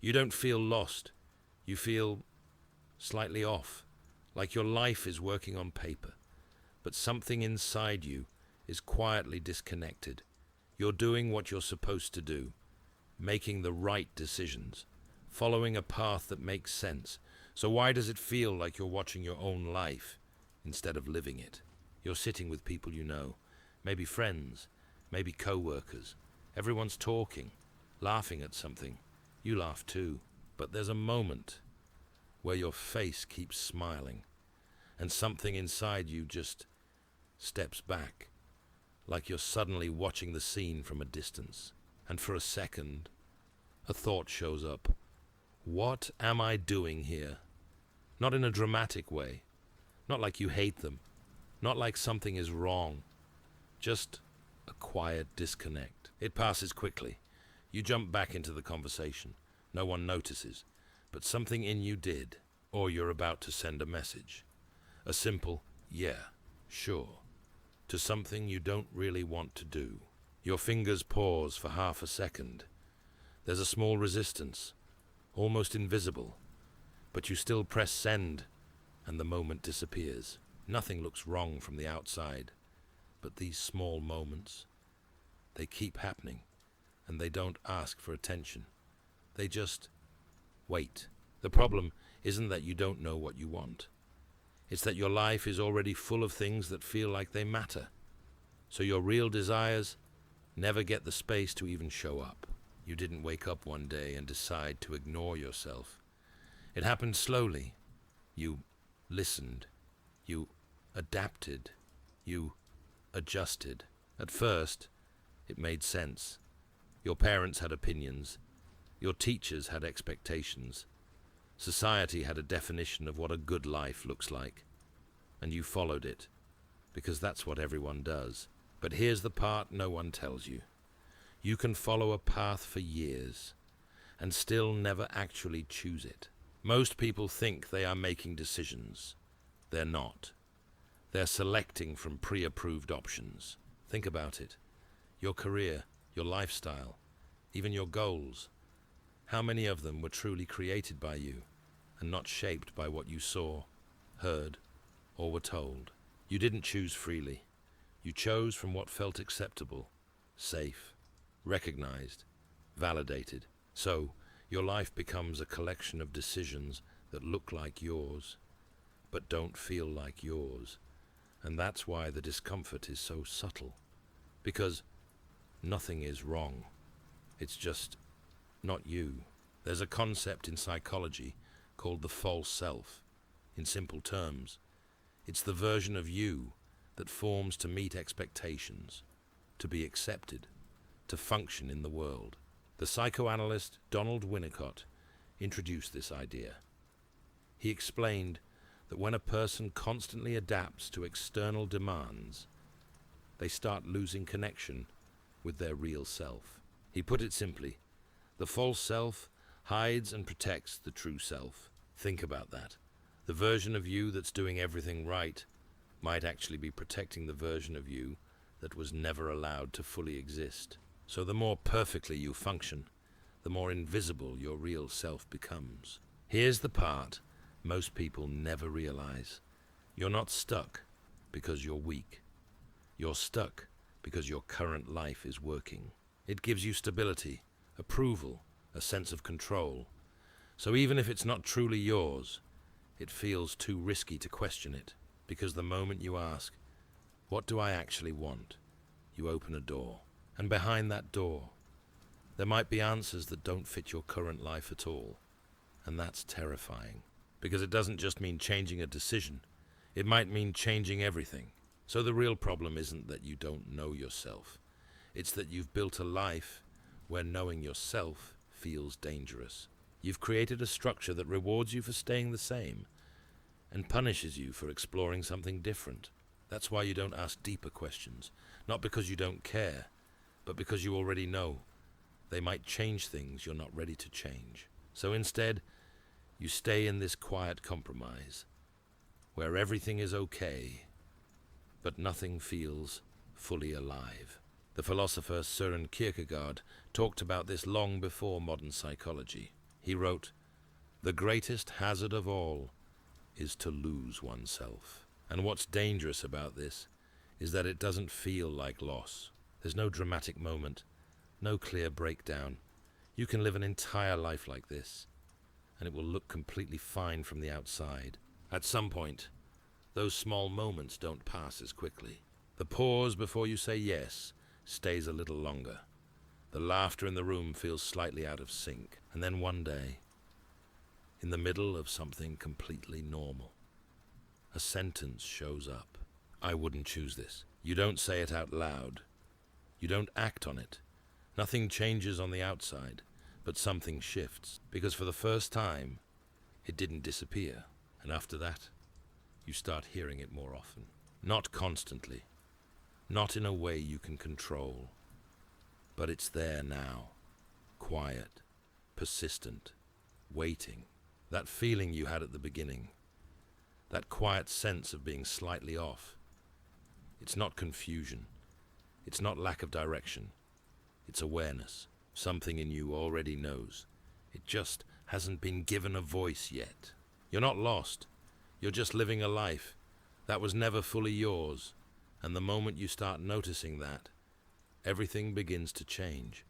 You don't feel lost. You feel slightly off, like your life is working on paper, but something inside you is quietly disconnected. You're doing what you're supposed to do, making the right decisions, following a path that makes sense. So why does it feel like you're watching your own life instead of living it? You're sitting with people you know, maybe friends, maybe co-workers. Everyone's talking, laughing at something. You laugh too, but there's a moment where your face keeps smiling and something inside you just steps back, like you're suddenly watching the scene from a distance. And for a second, a thought shows up. What am I doing here? Not in a dramatic way, not like you hate them, not like something is wrong, just a quiet disconnect. It passes quickly. You jump back into the conversation. No one notices, but something in you did, or you're about to send a message. A simple, yeah, sure, to something you don't really want to do. Your fingers pause for half a second. There's a small resistance, almost invisible, but you still press send, and the moment disappears. Nothing looks wrong from the outside, but these small moments, they keep happening, and they don't ask for attention. They just wait. The problem isn't that you don't know what you want. It's that your life is already full of things that feel like they matter. So your real desires never get the space to even show up. You didn't wake up one day and decide to ignore yourself. It happened slowly. You listened. You adapted. You adjusted. At first, it made sense. Your parents had opinions. Your teachers had expectations. Society had a definition of what a good life looks like. And you followed it, because that's what everyone does. But here's the part no one tells you. You can follow a path for years and still never actually choose it. Most people think they are making decisions. They're not. They're selecting from pre-approved options. Think about it. Your career, your lifestyle, even your goals. How many of them were truly created by you and not shaped by what you saw, heard, or were told? You didn't choose freely. You chose from what felt acceptable, safe, recognized, validated. So, your life becomes a collection of decisions that look like yours, but don't feel like yours. And that's why the discomfort is so subtle. Because nothing is wrong. It's just not you. There's a concept in psychology called the false self. In simple terms, it's the version of you that forms to meet expectations, to be accepted, to function in the world. The psychoanalyst Donald Winnicott introduced this idea. He explained that when a person constantly adapts to external demands, they start losing connection with their real self. He put it simply, the false self hides and protects the true self. Think about that. The version of you that's doing everything right might actually be protecting the version of you that was never allowed to fully exist. So the more perfectly you function, the more invisible your real self becomes. Here's the part most people never realize. You're not stuck because you're weak. You're stuck because your current life is working. It gives you stability, approval, a sense of control. So even if it's not truly yours, it feels too risky to question it, because the moment you ask, what do I actually want? You open a door. And behind that door, there might be answers that don't fit your current life at all. And that's terrifying, because it doesn't just mean changing a decision. It might mean changing everything. So the real problem isn't that you don't know yourself. It's that you've built a life where knowing yourself feels dangerous. You've created a structure that rewards you for staying the same and punishes you for exploring something different. That's why you don't ask deeper questions, not because you don't care, but because you already know they might change things you're not ready to change. So instead, you stay in this quiet compromise, where everything is okay, but nothing feels fully alive. The philosopher Søren Kierkegaard talked about this long before modern psychology. He wrote, "The greatest hazard of all is to lose oneself." And what's dangerous about this is that it doesn't feel like loss. There's no dramatic moment, no clear breakdown. You can live an entire life like this, and it will look completely fine from the outside. At some point, those small moments don't pass as quickly. The pause before you say yes stays a little longer. The laughter in the room feels slightly out of sync. And then one day, in the middle of something completely normal, a sentence shows up. I wouldn't choose this. You don't say it out loud. You don't act on it. Nothing changes on the outside, but something shifts. Because for the first time, it didn't disappear. And after that, you start hearing it more often. Not constantly. Not in a way you can control. But it's there now. Quiet. Persistent. Waiting. That feeling you had at the beginning. That quiet sense of being slightly off. It's not confusion. It's not lack of direction. It's awareness. Something in you already knows. It just hasn't been given a voice yet. You're not lost. You're just living a life that was never fully yours. And the moment you start noticing that, everything begins to change.